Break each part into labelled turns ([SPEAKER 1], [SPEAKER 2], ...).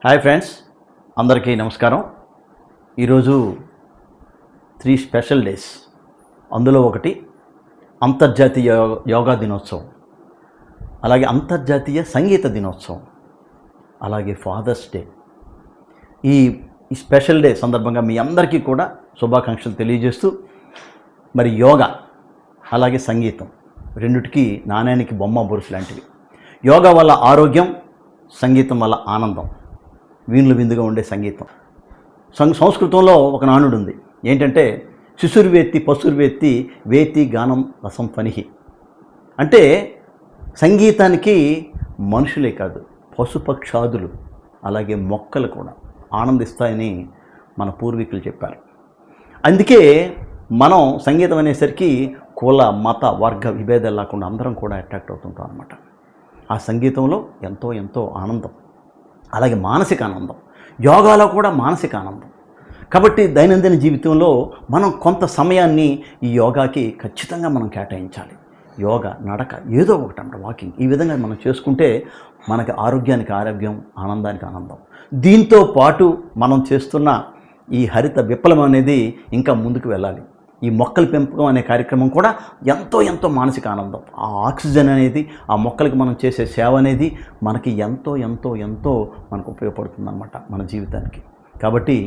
[SPEAKER 1] Hi friends, అందరికీ నమస్కారం. ఈరోజు 3 స్పెషల్ డేస్. అందులో ఒకటి అంతర్జాతీయ యోగా దినోత్సవం, అలాగే అంతర్జాతీయ సంగీత దినోత్సవం, అలాగే ఫాదర్స్ డే. ఈ స్పెషల్ డే సందర్భంగా మీ అందరికీ కూడా శుభాకాంక్షలు తెలియజేస్తూ, మరి యోగా అలాగే సంగీతం రెండిటికి నాణ్యానికి బొమ్మ బొరుసు లాంటివి. యోగా వల్ల ఆరోగ్యం, సంగీతం వల్ల ఆనందం. వీణులు విందుగా ఉండే సంగీతం. సంస్కృతంలో ఒక నానుడు ఉంది. ఏంటంటే శిశుర్వేత్తి పశుర్వేత్తి వేతి గానం రసం ఫనిహి. అంటే సంగీతానికి మనుషులే కాదు, పశుపక్షాదులు అలాగే మొక్కలు కూడా ఆనందిస్తాయని మన పూర్వీకులు చెప్పారు. అందుకే మనం సంగీతం అనేసరికి కుల మత వర్గ విభేదాలు లేకుండా అందరం కూడా అట్రాక్ట్ అవుతుంటాం అన్నమాట. ఆ సంగీతంలో ఎంతో ఎంతో ఆనందం, అలాగే మానసిక ఆనందం. యోగాలో కూడా మానసిక ఆనందం. కాబట్టి దైనందిన జీవితంలో మనం కొంత సమయాన్ని ఈ యోగాకి ఖచ్చితంగా మనం కేటాయించాలి. యోగా, నడక, ఏదో ఒకటి అన్నమాట, వాకింగ్. ఈ విధంగా మనం చేసుకుంటే మనకి ఆరోగ్యానికి ఆరోగ్యం, ఆనందానికి ఆనందం. దీంతో పాటు మనం చేస్తున్న ఈ హరిత విప్లవం అనేది ఇంకా ముందుకు వెళ్ళాలి. ఈ మొక్కల పెంపకం అనే కార్యక్రమం కూడా ఎంతో ఎంతో మానసిక ఆనందం. ఆ ఆక్సిజన్ అనేది, ఆ మొక్కలకి మనం చేసే సేవ అనేది మనకి ఎంతో ఎంతో ఎంతో మనకు ఉపయోగపడుతుంది అన్నమాట మన జీవితానికి. కాబట్టి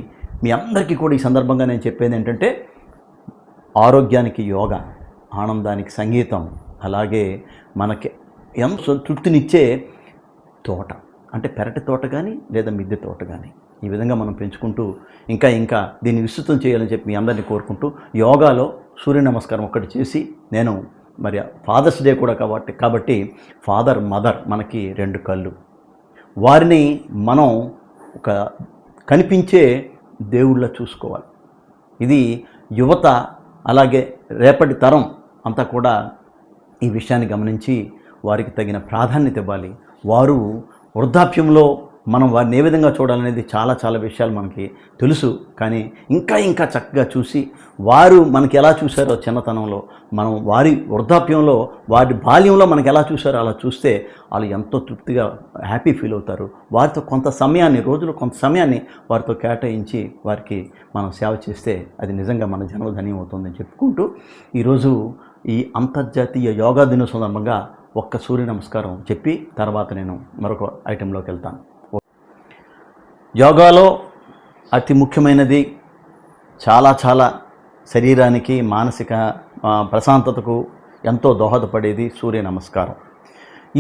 [SPEAKER 1] మీ అందరికీ కూడా ఈ సందర్భంగా నేను చెప్పేది ఏంటంటే, ఆరోగ్యానికి యోగా, ఆనందానికి సంగీతం, అలాగే మనకి ఎంతో తృప్తినిచ్చే తోట, అంటే పెరటి తోట కానీ లేదా మిద్దె తోట కానీ, ఈ విధంగా మనం పెంచుకుంటూ ఇంకా దీన్ని విస్తృతం చేయాలని చెప్పి మీ అందరినీ కోరుకుంటూ, యోగాలో సూర్య నమస్కారం ఒక్కటి చేసి, నేను మరి ఫాదర్స్ డే కూడా కాబట్టి ఫాదర్ మదర్ మనకి 2 కళ్ళు, వారిని మనం ఒక కనిపించే దేవుళ్ళ చూసుకోవాలి. ఇది యువత అలాగే రేపటి తరం అంతా కూడా ఈ విషయాన్ని గమనించి వారికి తగిన ప్రాధాన్యత ఇవ్వాలి. వారు వృద్ధాప్యంలో మనం వారిని ఏ విధంగా చూడాలనేది చాలా చాలా విషయాలు మనకి తెలుసు. కానీ ఇంకా చక్కగా చూసి, వారు మనకి ఎలా చూశారో చిన్నతనంలో, మనం వారి వృద్ధాప్యంలో, వారి బాల్యంలో మనకి ఎలా చూశారో అలా చూస్తే వాళ్ళు ఎంతో తృప్తిగా హ్యాపీ ఫీల్ అవుతారు. వారితో కొంత సమయాన్ని, రోజులో కొంత సమయాన్ని వారితో కేటాయించి వారికి మనం సేవ చేస్తే అది నిజంగా మన జన్మధన్యం అవుతుందని చెప్పుకుంటూ, ఈరోజు ఈ అంతర్జాతీయ యోగా దినోత్సవం సందర్భంగా ఒక్క సూర్య నమస్కారం చెప్పి తర్వాత నేను మరొక ఐటెంలోకి వెళ్తాను. యోగాలో అతి ముఖ్యమైనది, చాలా శరీరానికి మానసిక ప్రశాంతతకు ఎంతో దోహదపడేది సూర్య నమస్కారం.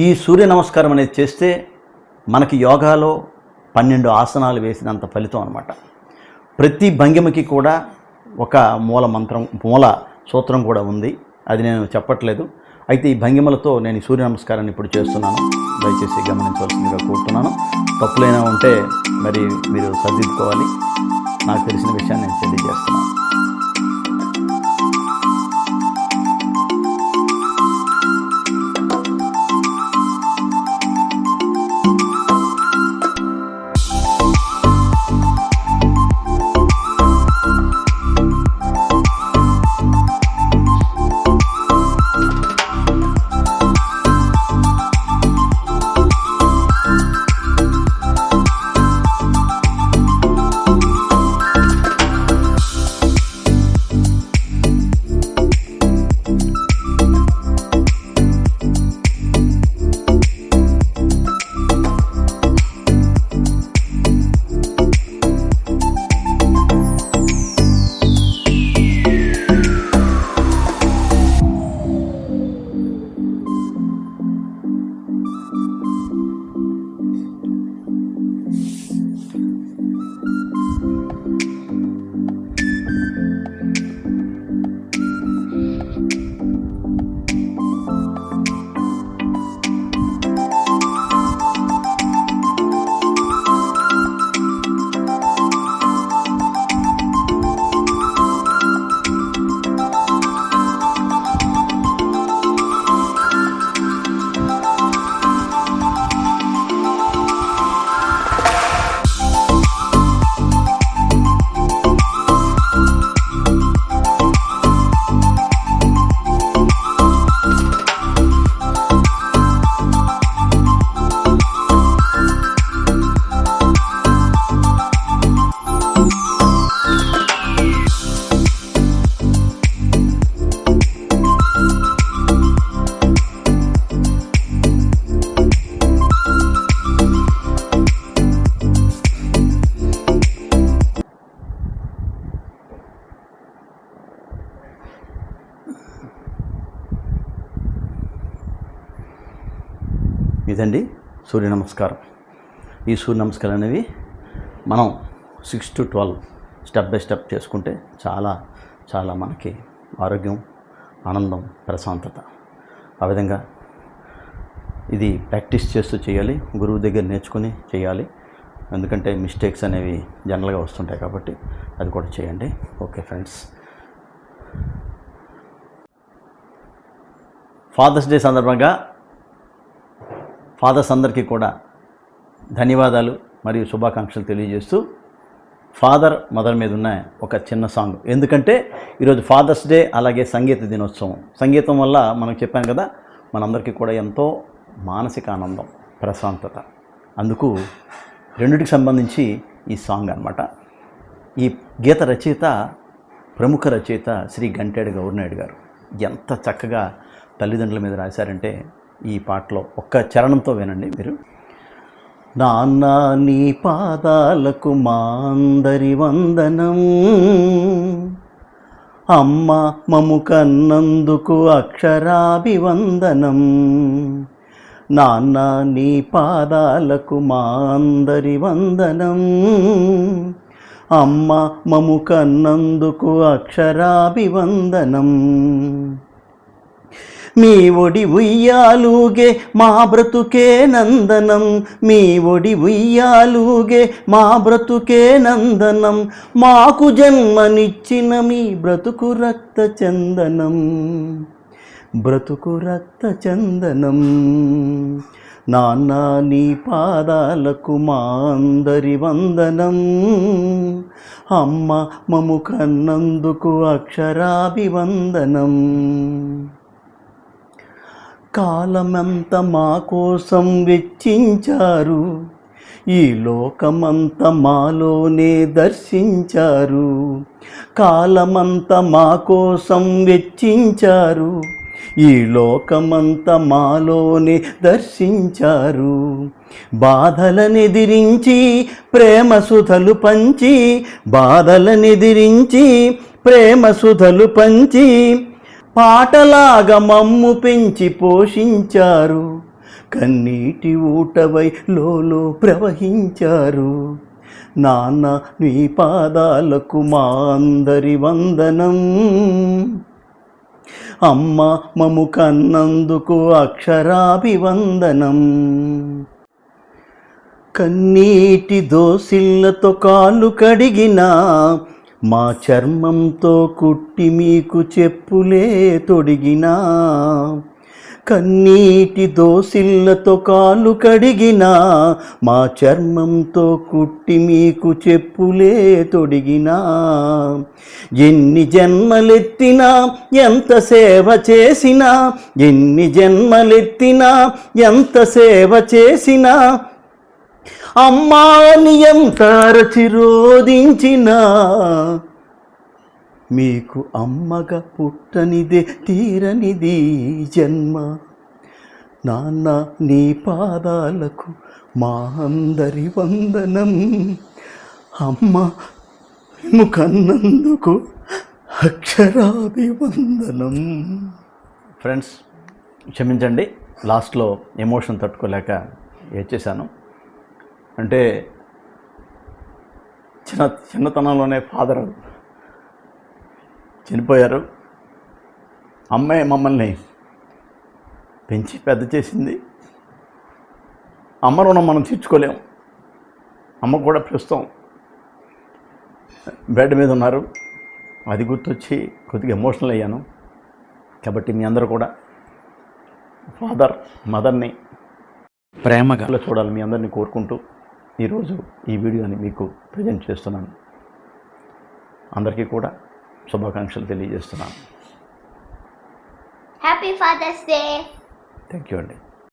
[SPEAKER 1] ఈ సూర్య నమస్కారం అనేది చేస్తే మనకి యోగాలో 12 ఆసనాలు వేసినంత ఫలితం అన్నమాట. ప్రతి భంగిమకి కూడా ఒక మూల సూత్రం కూడా ఉంది. అది నేను చెప్పట్లేదు. అయితే ఈ భంగిమలతో నేను ఈ సూర్య నమస్కారాన్ని ఇప్పుడు చేస్తున్నాను. దయచేసి గమనించవలసిందిగా కోరుతున్నాను. తప్పులైనా ఉంటే మరి మీరు సరిదిద్దుకోవాలి. నాకు తెలిసిన విషయాన్ని నేను తెలియజేస్తున్నాను. ఇదండి సూర్య నమస్కారం. ఈ సూర్య నమస్కారం అనేవి మనం 6 to 12 స్టెప్ బై స్టెప్ చేసుకుంటే చాలా చాలా మనకి ఆరోగ్యం, ఆనందం, ప్రశాంతత. ఆ విధంగా ఇది ప్రాక్టీస్ చేస్తూ చేయాలి, గురువు దగ్గర నేర్చుకుని చేయాలి. ఎందుకంటే మిస్టేక్స్ అనేవి జనరల్గా వస్తుంటాయి కాబట్టి అది కూడా చేయండి. ఓకే ఫ్రెండ్స్, ఫాదర్స్ డే సందర్భంగా ఫాదర్స్ అందరికీ కూడా ధన్యవాదాలు మరియు శుభాకాంక్షలు తెలియజేస్తూ ఫాదర్ మదర్ మీద ఉన్న ఒక చిన్న సాంగ్. ఎందుకంటే ఈరోజు ఫాదర్స్ డే, అలాగే సంగీత దినోత్సవం. సంగీతం వల్ల మనకు చెప్పాను కదా, మనందరికీ కూడా ఎంతో మానసిక ఆనందం, ప్రశాంతత. అందుకు రెండిటికి సంబంధించి ఈ సాంగ్ అన్నమాట. ఈ గీత రచయిత ప్రముఖ రచయిత శ్రీ గంటేడు గౌరినాయుడు గారు. ఎంత చక్కగా తల్లిదండ్రుల మీద రాశారంటే ఈ పాటలో ఒక్క చరణంతో వినండి మీరు. నాన్న నీ పాదాలకు మా అందరి వందనం, అమ్మ మము కన్నందుకు అక్షరాభివందనం. నాన్న నీ పాదాలకు మా అందరి వందనం, అమ్మ మము కన్నందుకు అక్షరాభివందనం. మీ ఒడి ఉయ్యాలుగే మా బ్రతుకే నందనం, మీ ఒడి ఉయ్యాలుగే మా బ్రతుకే నందనం. మాకు జన్మనిచ్చిన మీ బ్రతుకు రక్త చందనం, బ్రతుకు రక్త చందనం. నాన్న నీ పాదాలకు మా అందరి వందనం, అమ్మ మము కన్నందుకు అక్షరాభివందనం. కాలమంత మా కోసం వెచ్చించారు, ఈ లోకమంత మాలోనే దర్శించారు. కాలమంత మా కోసం వెచ్చించారు, ఈ లోకమంత మాలోనే దర్శించారు. బాధలనెదిరించి ప్రేమ సుధలు పంచి, బాధలనెదిరించి ప్రేమ సుధలు పంచి, పాటలాగా మమ్ము పెంచి పోషించారు. కన్నీటి ఊటవై లోలో ప్రవహించారు. నాన్న నీ పాదాలకు మా అందరి వందనం, అమ్మ మము కన్నందుకు అక్షరాభివందనం. కన్నీటి దోసిళ్ళతో కాళ్ళు కడిగినా, మా చర్మంతో కుట్టి మీకు చెప్పులే తొడిగినా. కన్నీటి దోసిళ్ళతో కాళ్ళు కడిగినా, మా చర్మంతో కుట్టి మీకు చెప్పులే తొడిగినా. ఎన్ని జన్మలెత్తినా ఎంత సేవ చేసినా, ఎన్ని జన్మలెత్తినా ఎంత సేవ చేసినా, అమ్మాని ఎంత రచిరోదించినా, మీకు అమ్మగా పుట్టనిదే తీరనిది జన్మ. నాన్న నీ పాదాలకు మా అందరి వందనం, అమ్మ మేము కన్నందుకు అక్షరాభివందనం. ఫ్రెండ్స్ క్షమించండి, లాస్ట్లో ఎమోషన్ తట్టుకోలేక ఏడ్చేశాను. అంటే చిన్నతనంలోనే ఫాదర్ చనిపోయారు. అమ్మే మమ్మల్ని పెంచి పెద్ద చేసింది. అమ్మ రుణం మనం తీర్చుకోలేము. అమ్మ కూడా ప్రస్తుతం బెడ్ మీద ఉన్నారు. అది గుర్తొచ్చి కొద్దిగా ఎమోషనల్ అయ్యాను. కాబట్టి మీ అందరూ కూడా ఫాదర్ మదర్ని ప్రేమగా చూడాలి మీ అందరినీ కోరుకుంటూ ఈరోజు ఈ వీడియోని మీకు ప్రజెంట్ చేస్తున్నాను. అందరికీ కూడా శుభాకాంక్షలు తెలియజేస్తున్నాను.
[SPEAKER 2] Happy father's day.
[SPEAKER 1] Thank you అండి.